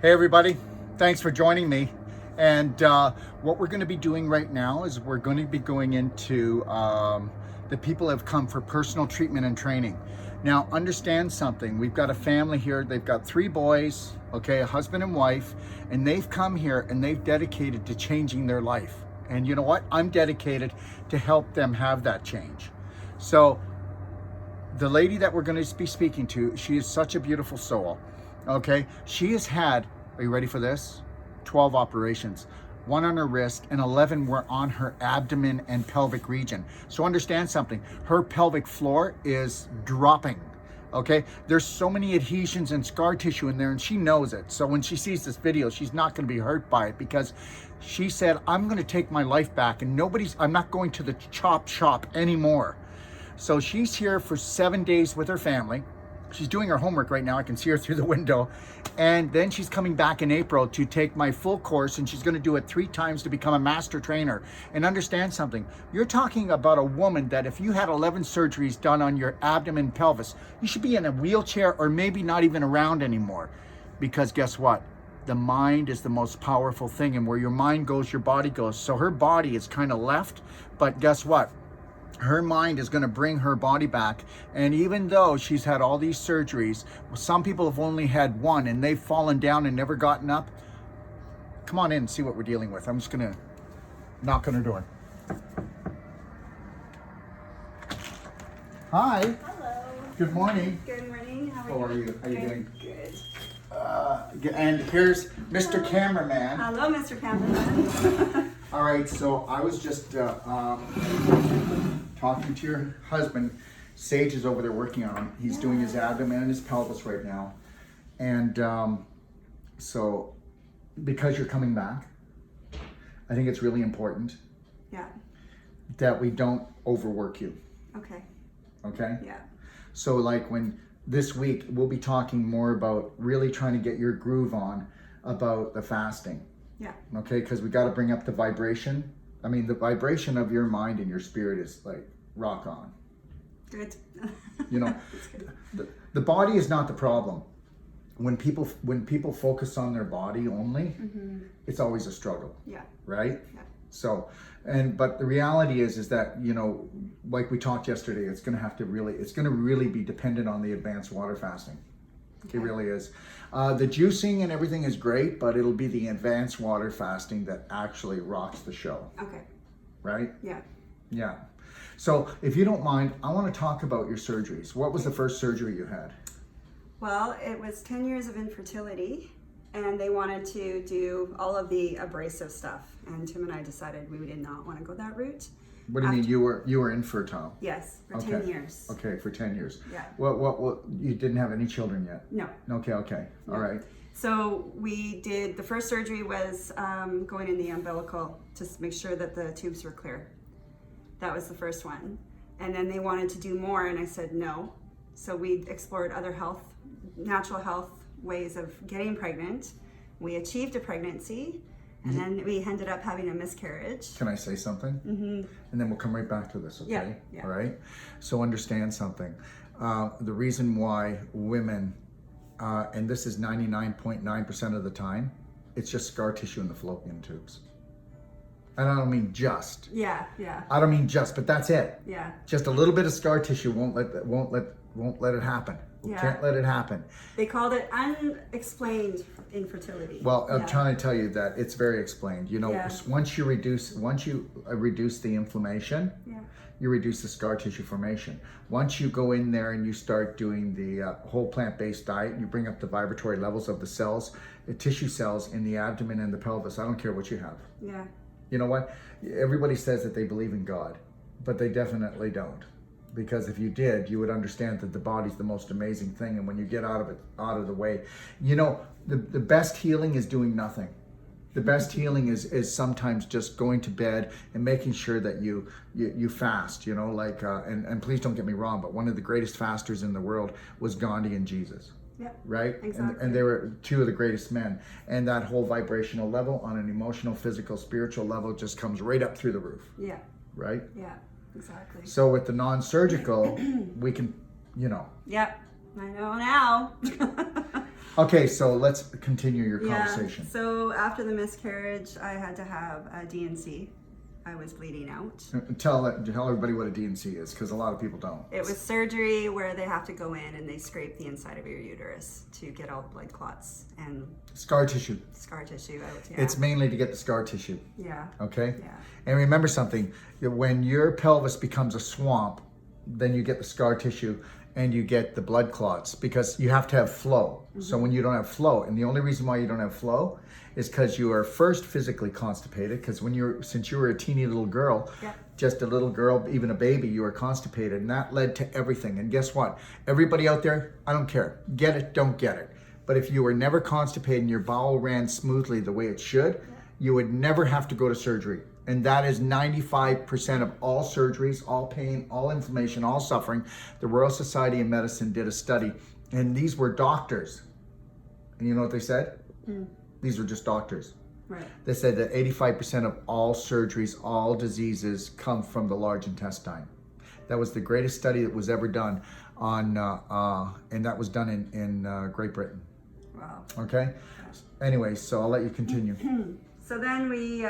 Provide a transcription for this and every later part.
Hey everybody, thanks for joining me. And what we're going to be doing right now is we're going to be going into the people have come for personal treatment and training. Now understand something, we've got a family here, they've got 3 boys, okay, a husband and wife, and they've come here and they've dedicated to changing their life. And you know what? I'm dedicated to help them have that change. So the lady that we're going to be speaking to, she is such a beautiful soul. Okay, she has had, are you ready for this? 12 operations, 1 on her wrist and 11 were on her abdomen and pelvic region. So understand something, her pelvic floor is dropping. Okay, there's so many adhesions and scar tissue in there and she knows it. So when she sees this video, she's not going to be hurt by it because she said, I'm going to take my life back and I'm not going to the chop shop anymore. So she's here for 7 days with her family. She's doing her homework right now. I can see her through the window. And then she's coming back in April to take my full course, and she's going to do it 3 times to become a master trainer. And understand something, you're talking about a woman that if you had 11 surgeries done on your abdomen and pelvis, you should be in a wheelchair or maybe not even around anymore. Because guess what? The mind is the most powerful thing, and where your mind goes, your body goes. So her body is kind of left, but guess what? Her mind is going to bring her body back. And even though she's had all these surgeries, some people have only had 1 and they've fallen down and never gotten up. Come on in and see what we're dealing with. I'm just going to knock on her door. Hi. Hello. Good morning. Good morning. How are you? How are you doing? Good. And here's Mr. Cameraman. Hello, Mr. Cameraman. All right, so I was just talking to your husband. Sage is over there working on him. He's doing his abdomen and his pelvis right now. And so because you're coming back, I think it's really important that we don't overwork you. Okay. Okay? Yeah. So like when this week, we'll be talking more about really trying to get your groove on about the fasting. Yeah. Okay, because we got to bring up the vibration. I mean, the vibration of your mind and your spirit is like rock on. Good. You know, the body is not the problem. When people focus on their body only, it's always a struggle. Yeah. Right? Yeah. So, but the reality is that, you know, like we talked yesterday, it's going to really be dependent on the advanced water fasting. Okay. It really is. The juicing and everything is great, but it'll be the advanced water fasting that actually rocks the show. Okay. Right? Yeah. Yeah. So if you don't mind, I want to talk about your surgeries. What was the first surgery you had? Well, it was 10 years of infertility, and they wanted to do all of the abrasive stuff. And Tim and I decided we did not want to go that route. What do you mean? You were infertile? Yes, for 10 years. Okay, for 10 years. Yeah. What, you didn't have any children yet? No. Okay. All right. So we did, the first surgery was going in the umbilical to make sure that the tubes were clear. That was the first one. And then they wanted to do more and I said no. So we explored other natural health ways of getting pregnant. We achieved a pregnancy and then we ended up having a miscarriage. Can I say something? Mm-hmm. And then we'll come right back to this, okay? Yeah. All right? So understand something. The reason why women, and this is 99.9% of the time, it's just scar tissue in the fallopian tubes. And I don't mean just. Yeah. I don't mean just, but that's it. Yeah. Just a little bit of scar tissue won't let it happen. Yeah. Can't let it happen. They called it unexplained infertility. Well, I'm trying to tell you that it's very explained. You know, once you reduce the inflammation, you reduce the scar tissue formation. Once you go in there and you start doing the whole plant-based diet, you bring up the vibratory levels of the cells, the tissue cells in the abdomen and the pelvis. I don't care what you have. Yeah. You know what? Everybody says that they believe in God, but they definitely don't. Because if you did, you would understand that the body's the most amazing thing. And when you get out of the way, you know, the best healing is doing nothing. The best healing is sometimes just going to bed and making sure that you fast, you know, like, and please don't get me wrong, but one of the greatest fasters in the world was Gandhi and Jesus. Yep. Right? Exactly. And they were 2 of the greatest men. And that whole vibrational level on an emotional, physical, spiritual level just comes right up through the roof. Yeah. Right? Yeah, exactly. So with the non-surgical, we can, you know. Yep. I know now. Okay, so let's continue your Yeah. conversation. So after the miscarriage, I had to have a DNC. I was bleeding out. Tell everybody what a DNC is, because a lot of people don't. It was surgery where they have to go in and they scrape the inside of your uterus to get all the blood clots and Scar tissue. scar tissue out. Yeah. It's mainly to get the scar tissue. Yeah. Okay? Yeah. And remember something, that when your pelvis becomes a swamp, then you get the scar tissue and you get the blood clots because you have to have flow. So when you don't have flow, and the only reason why you don't have flow is because you are first physically constipated, because since you were a teeny little girl, Yeah. just a little girl, even a baby, you were constipated, and that led to everything. And guess what? Everybody out there, I don't care. Get it, don't get it. But if you were never constipated and your bowel ran smoothly the way it should, you would never have to go to surgery. And that is 95% of all surgeries, all pain, all inflammation, all suffering. The Royal Society of Medicine did a study, and these were doctors. And you know what they said? These were just doctors. Right. They said that 85% of all surgeries, all diseases come from the large intestine. That was the greatest study that was ever done on, and that was done in Great Britain. Wow. Okay? Anyway, so I'll let you continue. So then we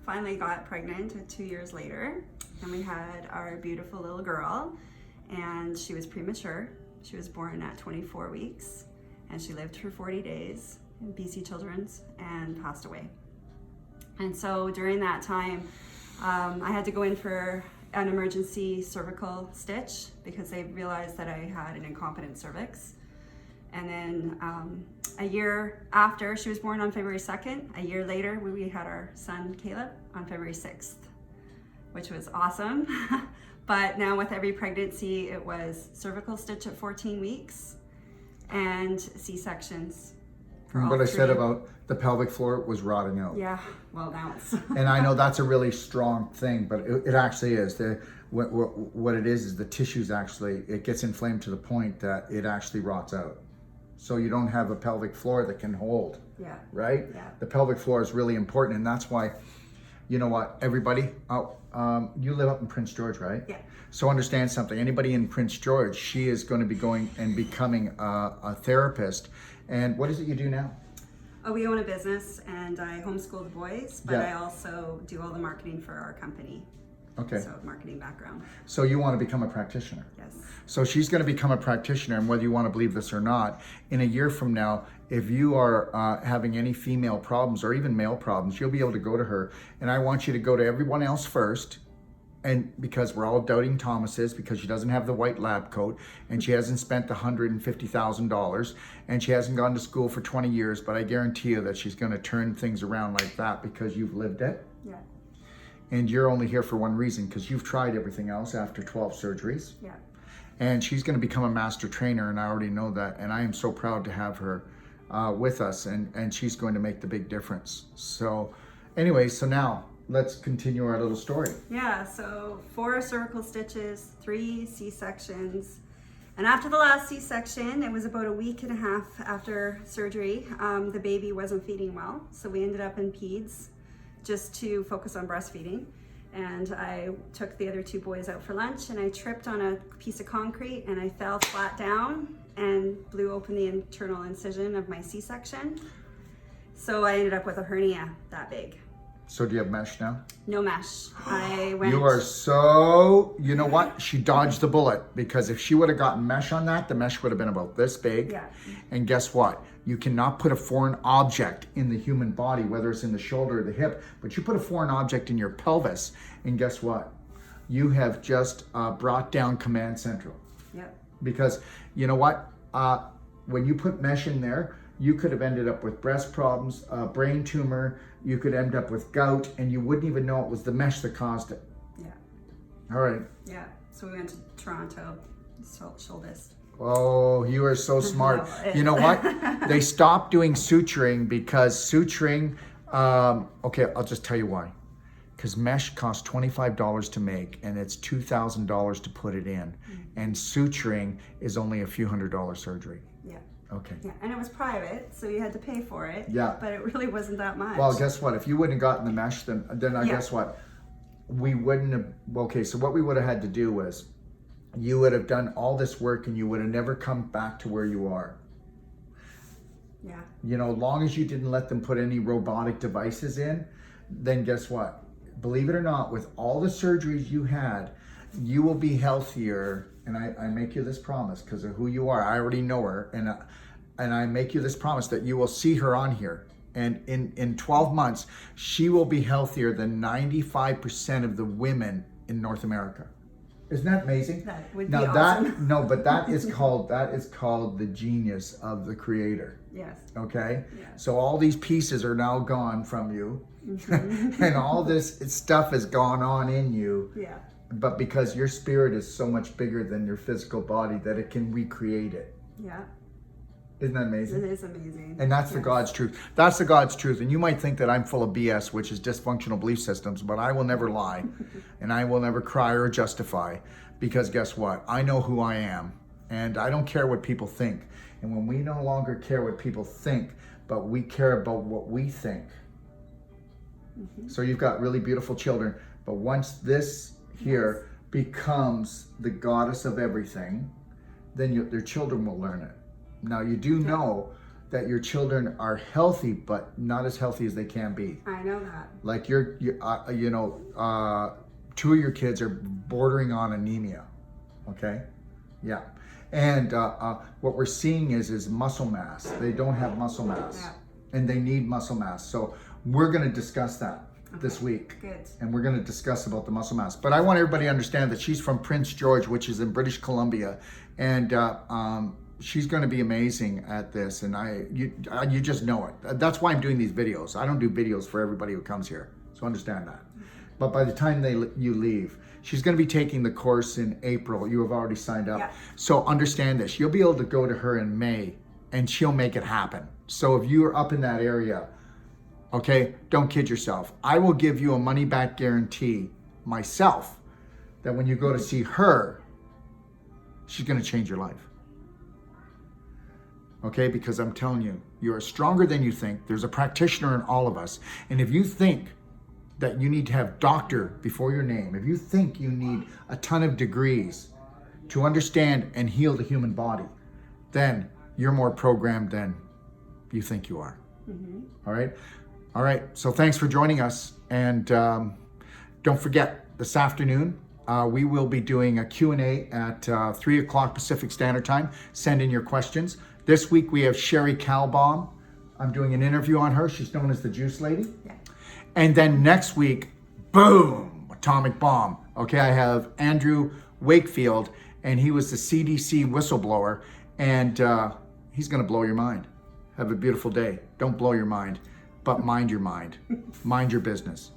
finally got pregnant 2 years later, and we had our beautiful little girl, and she was premature. She was born at 24 weeks, and she lived for 40 days in BC Children's and passed away. And so during that time, I had to go in for an emergency cervical stitch because they realized that I had an incompetent cervix. And then a year after, she was born on February 2nd. A year later, we had our son, Caleb, on February 6th, which was awesome. But now with every pregnancy, it was cervical stitch at 14 weeks and C-sections for all What I said three. about the pelvic floor was rotting out. Yeah, well, now it's... And I know that's a really strong thing, but it actually is. What it is the tissues actually, it gets inflamed to the point that it actually rots out. So you don't have a pelvic floor that can hold, Yeah. right? Yeah. The pelvic floor is really important, and that's why, you know what, everybody, you live up in Prince George, right? Yeah. So understand something, anybody in Prince George, she is going to be going and becoming a therapist. And what is it you do now? Oh, we own a business and I homeschool the boys, but Yeah. I also do all the marketing for our company. Okay. So marketing background. So you want to become a practitioner. Yes. So she's going to become a practitioner, and whether you want to believe this or not, in a year from now, if you are having any female problems or even male problems, you'll be able to go to her. And I want you to go to everyone else first, and because we're all doubting Thomas's, because she doesn't have the white lab coat, and she hasn't spent $150,000, and she hasn't gone to school for 20 years, but I guarantee you that she's going to turn things around like that because you've lived it. Yeah. And you're only here for one reason, because you've tried everything else after 12 surgeries. Yeah. And she's going to become a master trainer, and I already know that. And I am so proud to have her with us, and she's going to make the big difference. So anyway, so now let's continue our little story. Yeah, so 4 cervical stitches, 3 C-sections. And after the last C-section, it was about a week and a half after surgery, the baby wasn't feeding well. So we ended up in peds just to focus on breastfeeding. And I took the other 2 boys out for lunch, and I tripped on a piece of concrete and I fell flat down and blew open the internal incision of my C-section. So I ended up with a hernia that big. So do you have mesh now? No mesh. I went... You are so, you know what? She dodged the bullet, because if she would have gotten mesh on that, the mesh would have been about this big. Yeah. And guess what? You cannot put a foreign object in the human body, whether it's in the shoulder or the hip, but you put a foreign object in your pelvis, and guess what? You have just brought down Command Central. Yep. Because you know what? When you put mesh in there, you could have ended up with breast problems, brain tumor, you could end up with gout, and you wouldn't even know it was the mesh that caused it. Yeah. All right. Yeah. So we went to Toronto, Sholdist. Oh, you are so smart. You know what? They stopped doing suturing because suturing, okay, I'll just tell you why. Because mesh costs $25 to make, and it's $2,000 to put it in. And suturing is only a few $100 surgery. Yeah. Okay. Yeah, and it was private, so you had to pay for it. Yeah. But it really wasn't that much. Well, guess what? If you wouldn't have gotten the mesh, then I Yeah. guess what? We wouldn't have, okay, so what we would have had to do was, you would have done all this work and you would have never come back to where you are. Yeah. You know, long as you didn't let them put any robotic devices in, then guess what? Believe it or not, with all the surgeries you had, you will be healthier. And I make you this promise because of who you are. I already know her. And I make you this promise that you will see her on here. And in 12 months, she will be healthier than 95% of the women in North America. Isn't that amazing? That would be Now awesome. but that is called the genius of the creator. Yes. Okay? Yes. So all these pieces are now gone from you. And all this stuff has gone on in you. Yeah. But because your spirit is so much bigger than your physical body that it can recreate it. Yeah. Isn't that amazing? It is amazing. And that's the God's truth. That's the God's truth. And you might think that I'm full of BS, which is dysfunctional belief systems, but I will never lie. And I will never cry or justify. Because guess what? I know who I am. And I don't care what people think. And when we no longer care what people think, but we care about what we think. So you've got really beautiful children. But once this here becomes the goddess of everything, then their children will learn it. Now you do know that your children are healthy, but not as healthy as they can be. I know that. Like you know, 2 of your kids are bordering on anemia. Okay, yeah, and what we're seeing is muscle mass. They don't have muscle mass, and they need muscle mass. So we're going to discuss that this week. Good. And we're going to discuss about the muscle mass. But I want everybody to understand that she's from Prince George, which is in British Columbia, and she's going to be amazing at this. And you just know it. That's why I'm doing these videos. I don't do videos for everybody who comes here, so understand that. But by the time you leave, she's going to be taking the course in April. You have already signed up. Yeah. So understand this. You'll be able to go to her in May, and she'll make it happen. So if you're up in that area, okay, don't kid yourself. I will give you a money-back guarantee myself that when you go to see her, she's going to change your life. Okay, because I'm telling you, you are stronger than you think. There's a practitioner in all of us. And if you think that you need to have doctor before your name, if you think you need a ton of degrees to understand and heal the human body, then you're more programmed than you think you are. All right? All right, so thanks for joining us. And don't forget, this afternoon, we will be doing a Q&A at 3 o'clock Pacific Standard Time. Send in your questions. This week, we have Sherry Calbaum. I'm doing an interview on her. She's known as the Juice Lady. Yeah. And then next week, boom, atomic bomb. Okay, I have Andrew Wakefield, and he was the CDC whistleblower, and he's going to blow your mind. Have a beautiful day. Don't blow your mind, but mind your mind. Mind your business.